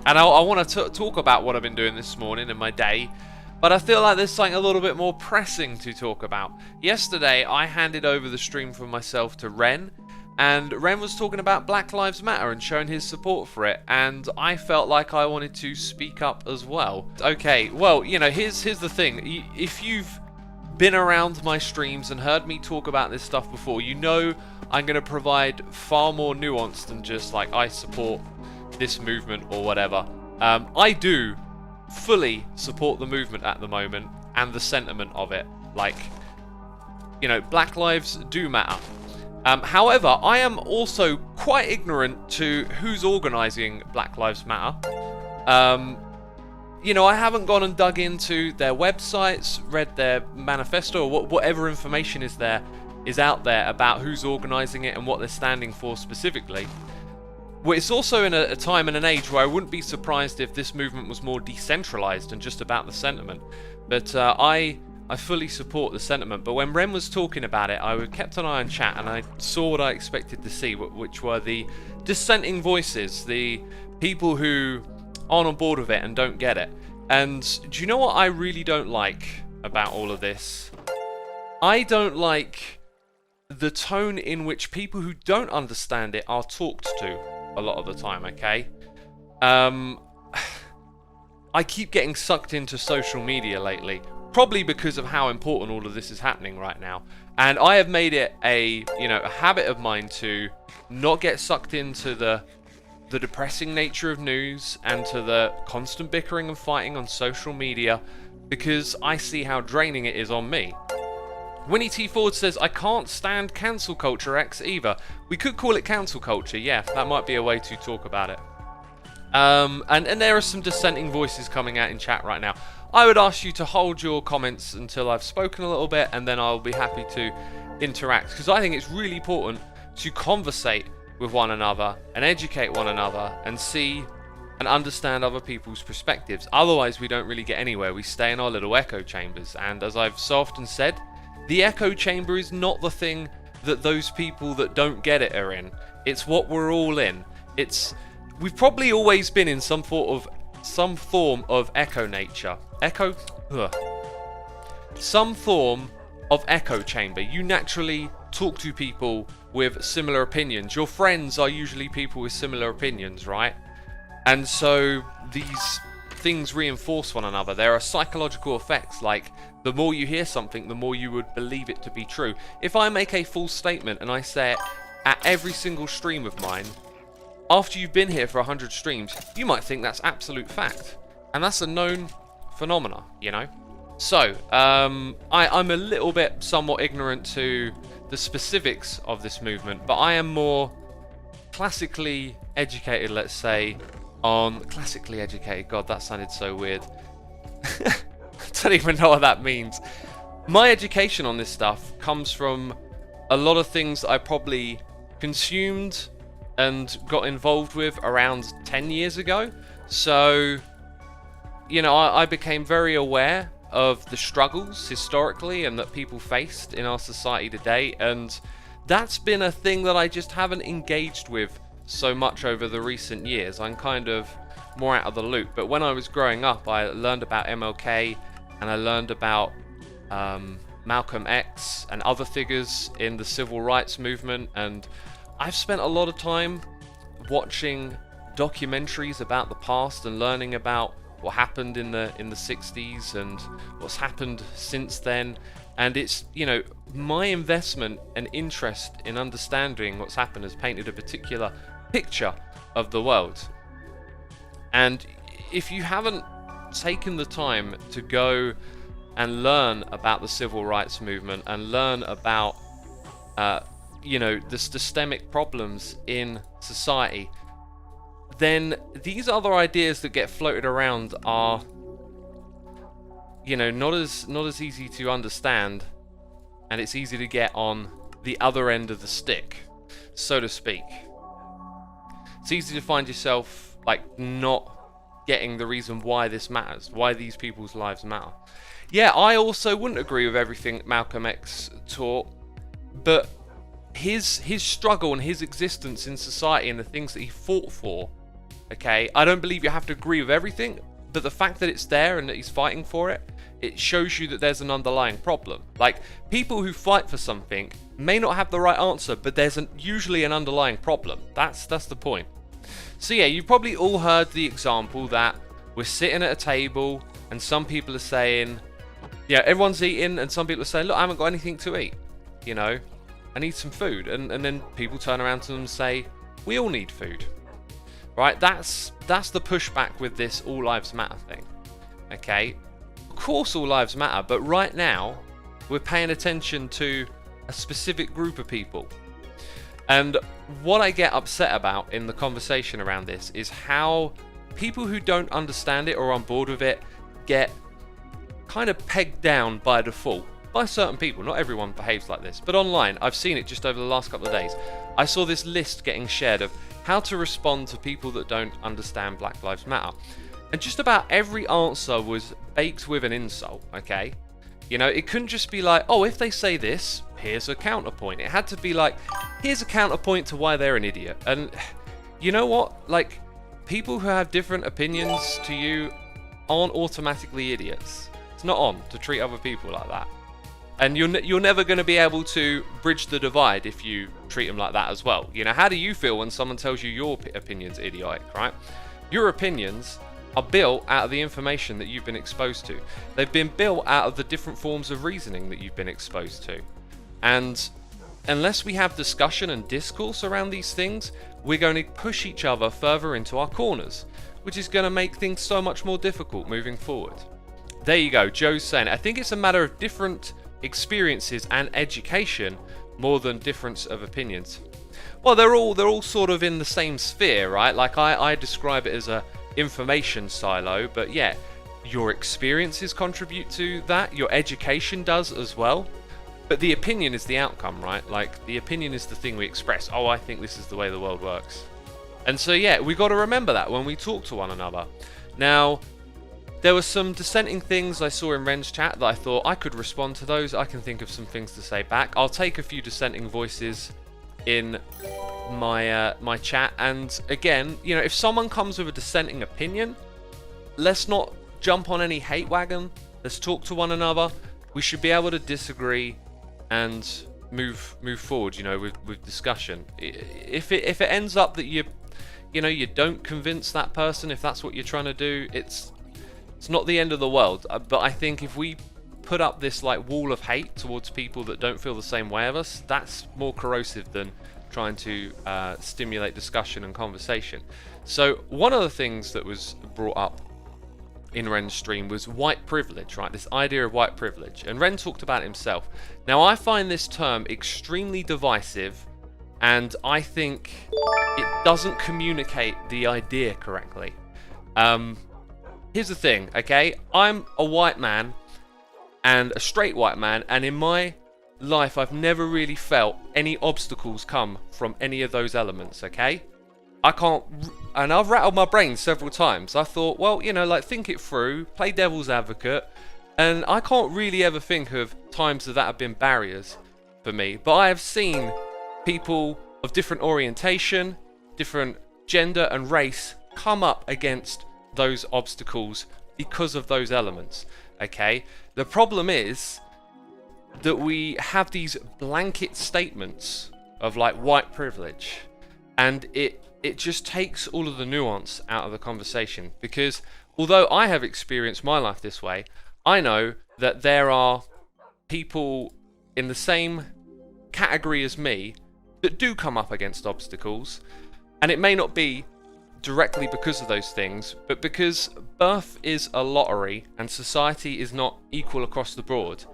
And I want to talk about what I've been doing this morning in my day, but I feel like there's something a little bit more pressing to talk about. Yesterday, I handed over the stream from myself to Ren, and Ren was talking about Black Lives Matter and showing his support for it, and I felt like I wanted to speak up as well. Okay, well, you know, here's the thing. If you've been around my streams and heard me talk about this stuff before, you know I'm going to provide far more nuance than just like I support this movement or whatever. I do fully support the movement at the moment and the sentiment of it. Like, you know, Black lives do matter. However, I am also quite ignorant to who's organising Black Lives Matter. You know, I haven't gone and dug into their websites, read their manifesto, or whatever information is out there about who's organising it and what they're standing for specifically. Well, it's also in a time and an age where I wouldn't be surprised if this movement was more decentralised and just about the sentiment. But I fully support the sentiment. But when Ren was talking about it, I kept an eye on chat and I saw what I expected to see, which were the dissenting voices, the people who aren't on board with it and don't get it. And do you know what I really don't like about all of this? I don't like the tone in which people who don't understand it are talked to a lot of the time, okay? I keep getting sucked into social media lately, probably because of how important all of this is happening right now. And I have made it a habit of mine to not get sucked into the depressing nature of news and to the constant bickering and fighting on social media, because I see how draining it is on me. Winnie T. Ford says, I can't stand cancel culture X either. We could call it cancel culture, yeah, that might be a way to talk about it. And there are some dissenting voices coming out in chat right now. I would ask you to hold your comments until I've spoken a little bit, and then I'll be happy to interact, because I think it's really important to conversate with one another and educate one another and see and understand other people's perspectives. Otherwise, we don't really get anywhere. We stay in our little echo chambers. And as I've so often said, the echo chamber is not the thing that those people that don't get it are in. It's what we're all in. We've probably always been in some form of echo nature. Some form of echo chamber. You naturally talk to people with similar opinions. Your friends are usually people with similar opinions, right? And so these things reinforce one another. There are psychological effects, like the more you hear something, the more you would believe it to be true. If I make a false statement and I say it at every single stream of mine, after you've been here for 100 streams, you might think that's absolute fact. And that's a known phenomena, you know? So, I'm a little bit somewhat ignorant to the specifics of this movement, but I am more classically educated, let's say, classically educated, God, that sounded so weird. I don't even know what that means. My education on this stuff comes from a lot of things I probably consumed and got involved with around 10 years ago. So, you know, I became very aware of the struggles historically and that people faced in our society today, and that's been a thing that I just haven't engaged with so much over the recent years. I'm kind of more out of the loop, but when I was growing up, I learned about MLK and I learned about Malcolm X and other figures in the civil rights movement, and I've spent a lot of time watching documentaries about the past and learning about what happened in the 60s and what's happened since then. And it's, you know, my investment and interest in understanding what's happened has painted a particular picture of the world. And if you haven't taken the time to go and learn about the civil rights movement and learn about you know, the systemic problems in society, then these other ideas that get floated around are, you know, not as easy to understand, and it's easy to get on the other end of the stick, so to speak. It's easy to find yourself like not getting the reason why this matters, why these people's lives matter. Yeah, I also wouldn't agree with everything Malcolm X taught, but his struggle and his existence in society and the things that he fought for Okay, I don't believe you have to agree with everything, but the fact that it's there and that he's fighting for it, it shows you that there's an underlying problem. Like, people who fight for something may not have the right answer, but there's usually an underlying problem. That's the point. So yeah, you've probably all heard the example that we're sitting at a table and some people are saying, yeah, everyone's eating, and some people are saying, look, I haven't got anything to eat, you know, I need some food. And then people turn around to them and say, we all need food. Right, that's the pushback with this all lives matter thing. Okay, of course all lives matter, but right now we're paying attention to a specific group of people. And what I get upset about in the conversation around this is how people who don't understand it or are on board with it get kind of pegged down by default by certain people. Not everyone behaves like this, but online I've seen it just over the last couple of days. I saw this list getting shared of how to respond to people that don't understand Black Lives Matter, and just about every answer was baked with an insult. Okay, you know, it couldn't just be like, oh, if they say this, here's a counterpoint. It had to be like, here's a counterpoint to why they're an idiot. And you know what, like, people who have different opinions to you aren't automatically idiots. It's not on to treat other people like that. And you're never going to be able to bridge the divide if you treat them like that as well. You know, how do you feel when someone tells you your opinion's idiotic, right? Your opinions are built out of the information that you've been exposed to. They've been built out of the different forms of reasoning that you've been exposed to. And unless we have discussion and discourse around these things, we're going to push each other further into our corners, which is going to make things so much more difficult moving forward. There you go, Joe's saying, I think it's a matter of different experiences and education more than difference of opinions. Well, they're all sort of in the same sphere, right? Like I describe it as a information silo, but yeah, your experiences contribute to that, your education does as well, but the opinion is the outcome, right? Like, the opinion is the thing we express. Oh, I think this is the way the world works. And so yeah, we got to remember that when we talk to one another. Now, there were some dissenting things I saw in Ren's chat that I thought I could respond to those. I can think of some things to say back. I'll take a few dissenting voices in my my chat, and again, you know, if someone comes with a dissenting opinion, let's not jump on any hate wagon. Let's talk to one another. We should be able to disagree and move forward, you know, with discussion. If it ends up that you don't convince that person, if that's what you're trying to do, it's not the end of the world. But I think if we put up this like wall of hate towards people that don't feel the same way as us, that's more corrosive than trying to stimulate discussion and conversation. So one of the things that was brought up in Ren's stream was white privilege, right? This idea of white privilege. And Ren talked about it himself. Now, I find this term extremely divisive, and I think it doesn't communicate the idea correctly. Here's the thing, okay? I'm a white man and a straight white man, and in my life I've never really felt any obstacles come from any of those elements, okay? I can't, and I've rattled my brain several times. I thought, well, you know, like, think it through, play devil's advocate, and I can't really ever think of times that have been barriers for me. But I have seen people of different orientation, different gender and race come up against those obstacles because of those elements, okay? The problem is that we have these blanket statements of like white privilege, and it just takes all of the nuance out of the conversation, because although I have experienced my life this way, I know that there are people in the same category as me that do come up against obstacles, and it may not be directly because of those things, but because birth is a lottery and society is not equal across the board.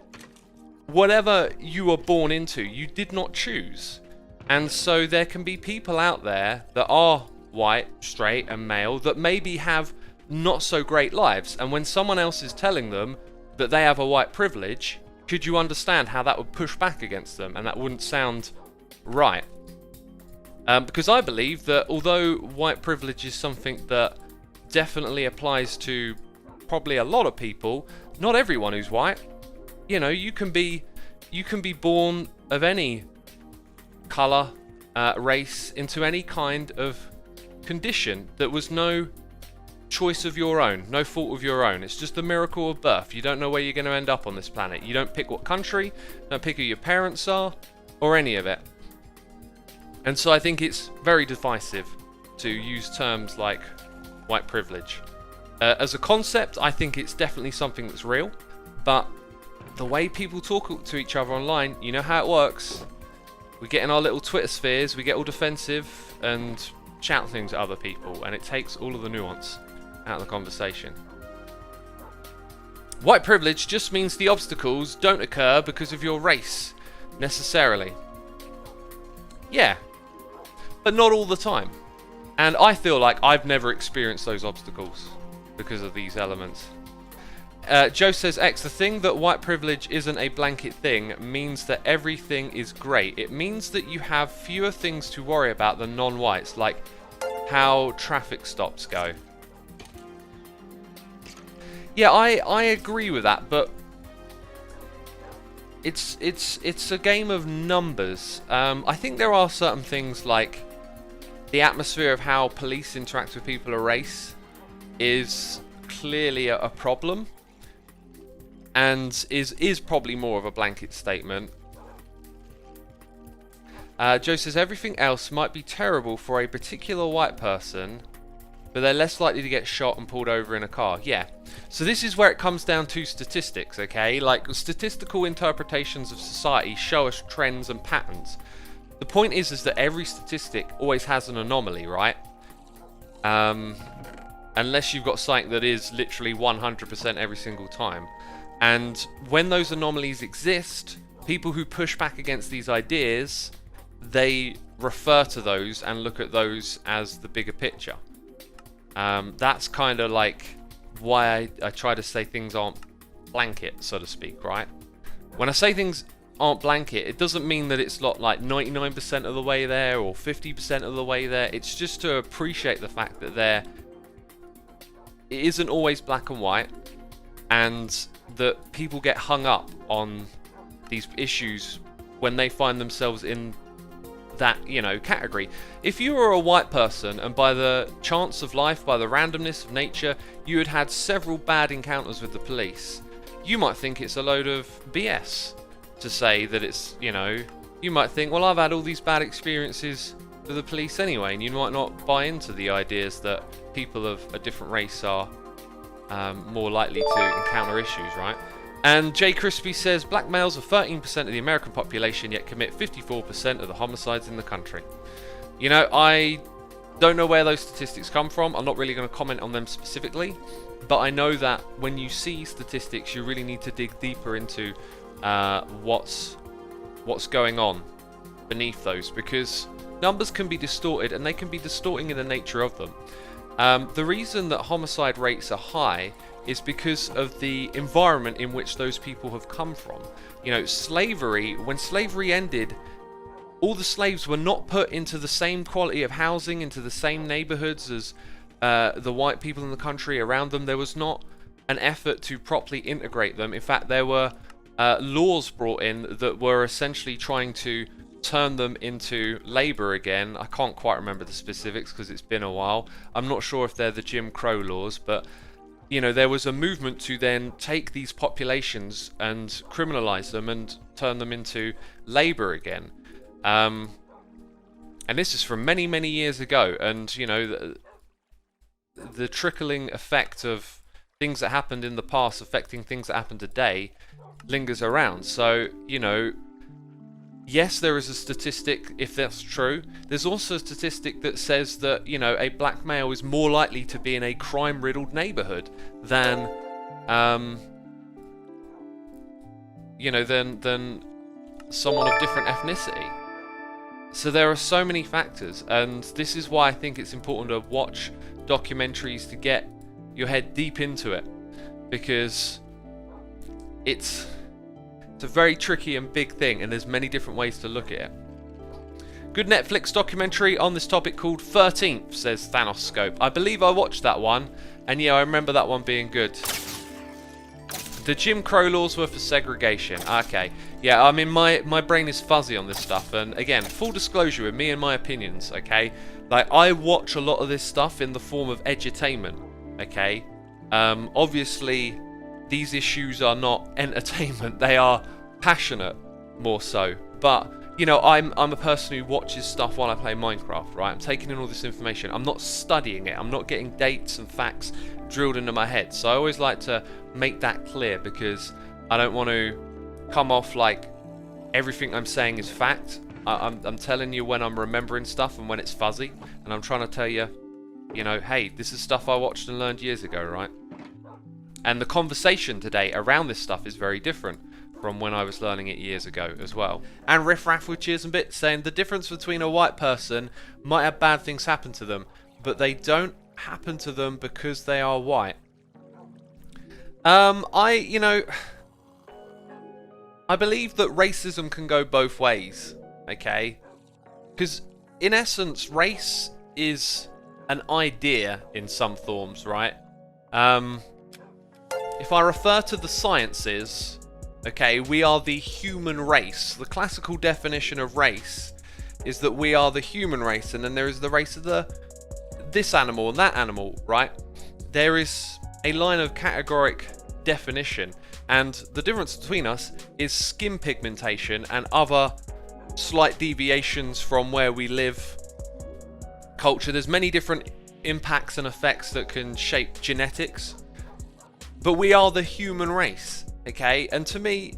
Whatever you were born into, you did not choose. And so there can be people out there that are white, straight and male that maybe have not so great lives, and when someone else is telling them that they have a white privilege, could you understand how that would push back against them, and that wouldn't sound right? Because I believe that although white privilege is something that definitely applies to probably a lot of people, not everyone who's white. You know, you can be born of any colour, race, into any kind of condition that was no choice of your own, no fault of your own. It's just a miracle of birth. You don't know where you're going to end up on this planet. You don't pick what country, don't pick who your parents are, or any of it. And so I think it's very divisive to use terms like white privilege. As a concept, I think it's definitely something that's real, but the way people talk to each other online, you know how it works. We get in our little Twitter spheres, we get all defensive and shout things at other people, and it takes all of the nuance out of the conversation. White privilege just means the obstacles don't occur because of your race, necessarily. Yeah, but not all the time. And I feel like I've never experienced those obstacles because of these elements. Joe says, X, the thing that white privilege isn't a blanket thing means that everything is great. It means that you have fewer things to worry about than non-whites, like how traffic stops go. Yeah, I agree with that, but it's a game of numbers. I think there are certain things like the atmosphere of how police interact with people of race is clearly a problem, and is probably more of a blanket statement. Joe says everything else might be terrible for a particular white person, but they're less likely to get shot and pulled over in a car. Yeah. So this is where it comes down to statistics, okay? Like, statistical interpretations of society show us trends and patterns. The point is that every statistic always has an anomaly, right? Unless you've got something that is literally 100% every single time. And when those anomalies exist, people who push back against these ideas, they refer to those and look at those as the bigger picture. That's kind of like why I try to say things aren't blanket, so to speak, right? When I say things aren't blanket, it doesn't mean that it's not like 99% of the way there or 50% of the way there. It's just to appreciate the fact that it isn't always black and white, and that people get hung up on these issues when they find themselves in that, category. If you were a white person and by the chance of life, by the randomness of nature, you had had several bad encounters with the police, you might think it's a load of BS to say that it's, you might think, well, I've had all these bad experiences with the police anyway, and you might not buy into the ideas that people of a different race are more likely to encounter issues, right? And Jay Crispy says, black males are 13% of the American population, yet commit 54% of the homicides in the country. I don't know where those statistics come from. I'm not really going to comment on them specifically, but I know that when you see statistics, you really need to dig deeper into what's going on beneath those, because numbers can be distorted, and they can be distorting in the nature of them. The reason that homicide rates are high is because of the environment in which those people have come from. Slavery, when slavery ended, all the slaves were not put into the same quality of housing, into the same neighborhoods as the white people in the country around them. There was not an effort to properly integrate them. In fact, there were laws brought in that were essentially trying to turn them into labor again. I can't quite remember the specifics because it's been a while. I'm not sure if they're the Jim Crow laws, but there was a movement to then take these populations and criminalize them and turn them into labor again. And this is from many, many years ago. And, the trickling effect of things that happened in the past affecting things that happen today lingers around. So, yes, there is a statistic, if that's true. There's also a statistic that says that, a black male is more likely to be in a crime-riddled neighborhood than, than someone of different ethnicity. So there are so many factors, and this is why I think it's important to watch documentaries to get your head deep into it, because it's a very tricky and big thing, and there's many different ways to look at it. Good Netflix documentary on this topic called 13th, says Thanos Scope. I believe I watched that one, and yeah, I remember that one being good. The Jim Crow laws were for segregation. Okay. Yeah, I mean, my brain is fuzzy on this stuff, and again, full disclosure with me and my opinions, okay? Like, I watch a lot of this stuff in the form of edutainment, okay? Obviously, these issues are not entertainment, they are passionate, more so. But, you know, I'm a person who watches stuff while I play Minecraft, right? I'm taking in all this information. I'm not studying it. I'm not getting dates and facts drilled into my head. So I always like to make that clear, because I don't want to come off like everything I'm saying is fact. I'm telling you when I'm remembering stuff and when it's fuzzy, and I'm trying to tell you, you know, hey, this is stuff I watched and learned years ago, right? And the conversation today around this stuff is very different from when I was learning it years ago as well. And Riff Raff with cheers and bits saying the difference between a white person might have bad things happen to them, but they don't happen to them because they are white. You know, I believe that racism can go both ways. Okay, because in essence, race is an idea in some forms, right? If I refer to the sciences, okay, we are the human race. The classical definition of race is that we are the human race, and then there is the race of this animal and that animal, right? There is a line of categoric definition, and the difference between us is skin pigmentation and other slight deviations from where we live, culture. There's many different impacts and effects that can shape genetics, but we are the human race, okay? And to me,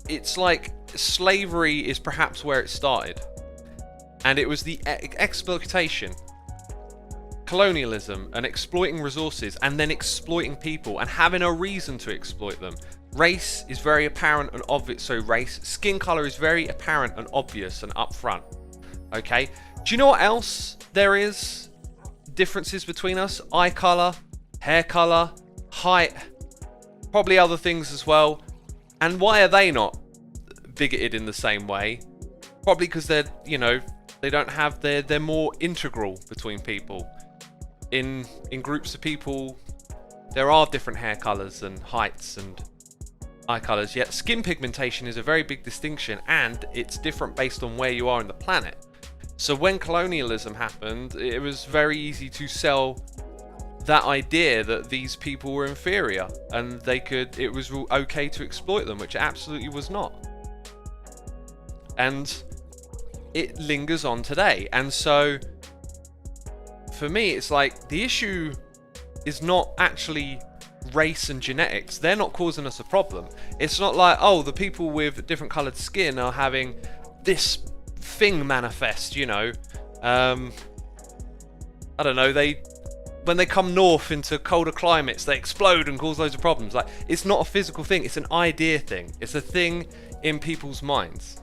it's like slavery is perhaps where it started, and it was the exploitation, colonialism, and exploiting resources, and then exploiting people and having a reason to exploit them. Race is very apparent and obvious. So skin color is very apparent and obvious and upfront. Okay. Do you know what else there is? Differences between us: eye color, hair color, height, probably other things as well. And why are they not bigoted in the same way? Probably because they're, you know, they don't have they're more integral between people. In groups of people, there are different hair colors and heights and eye colors, yet skin pigmentation is a very big distinction, and it's different based on where you are in the planet. So when colonialism happened, it was very easy to sell that idea that these people were inferior and it was okay to exploit them, which it absolutely was not. And it lingers on today. And so for me, it's like the issue is not actually race and genetics. They're not causing us a problem. It's not like, oh, the people with different coloured skin are having this thing manifest, you know. I don't know, when they come north into colder climates, they explode and cause loads of problems. Like, it's not a physical thing, it's an idea thing. It's a thing in people's minds.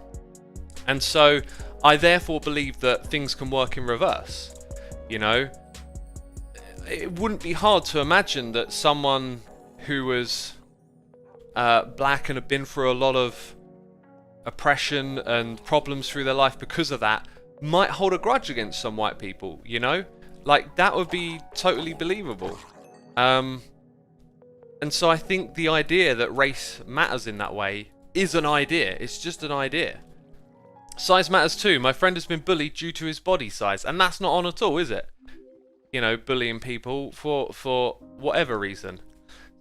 And so I therefore believe that things can work in reverse, you know. It wouldn't be hard to imagine that someone who was black and had been through a lot of oppression and problems through their life because of that might hold a grudge against some white people, you know? Like, that would be totally believable. And so I think the idea that race matters in that way is an idea. It's just an idea. Size matters too. My friend has been bullied due to his body size, and that's not on at all, is it? You know, bullying people for whatever reason.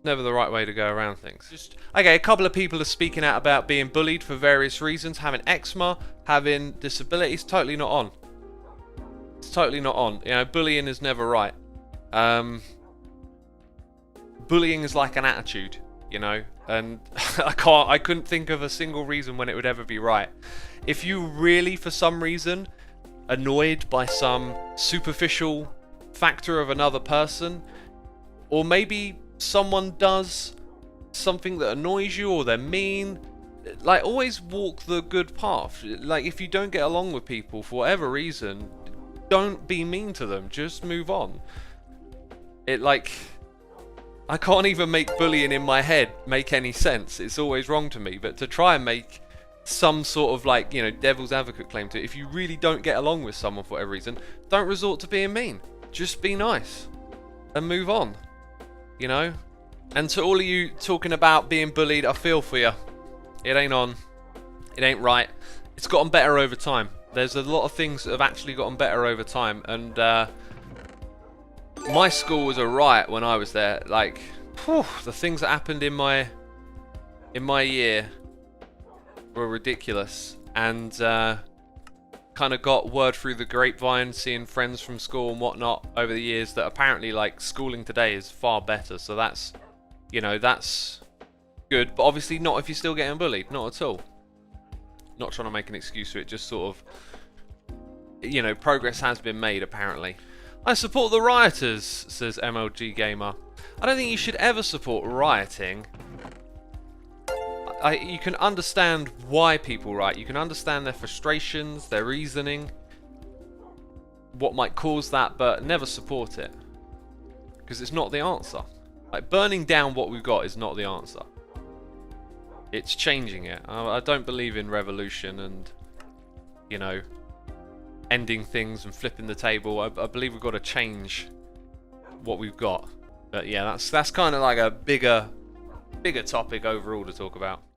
Never the right way to go around things. Okay, a couple of people are speaking out about being bullied for various reasons. Having eczema, having disabilities, totally not on. It's totally not on. You know, bullying is never right. Bullying is like an attitude, you know, and I couldn't think of a single reason when it would ever be right. If you really, for some reason, annoyed by some superficial factor of another person, or maybe someone does something that annoys you, or they're mean, like, always walk the good path. Like, if you don't get along with people for whatever reason, don't be mean to them, just move on. I can't even make bullying in my head make any sense. It's always wrong to me. But to try and make some sort of, like, you know, devil's advocate claim to it, if you really don't get along with someone for whatever reason, don't resort to being mean. Just be nice and move on, you know? And to all of you talking about being bullied, I feel for you. It ain't on. It ain't right. It's gotten better over time. There's a lot of things that have actually gotten better over time, and my school was a riot when I was there. Like, whew, the things that happened in my year were ridiculous, and kind of got word through the grapevine, seeing friends from school and whatnot over the years, that apparently like schooling today is far better. So that's, you know, that's good, but obviously not if you're still getting bullied, not at all. Not trying to make an excuse for it, just sort of, you know, progress has been made apparently. I support the rioters, says MLG Gamer. I don't think you should ever support rioting. You can understand why people riot. You can understand their frustrations, their reasoning, what might cause that, but never support it. Because it's not the answer. Like, burning down what we've got is not the answer. It's changing it. I don't believe in revolution and, you know, ending things and flipping the table. I believe we've got to change what we've got. But yeah, that's kind of like a bigger topic overall to talk about.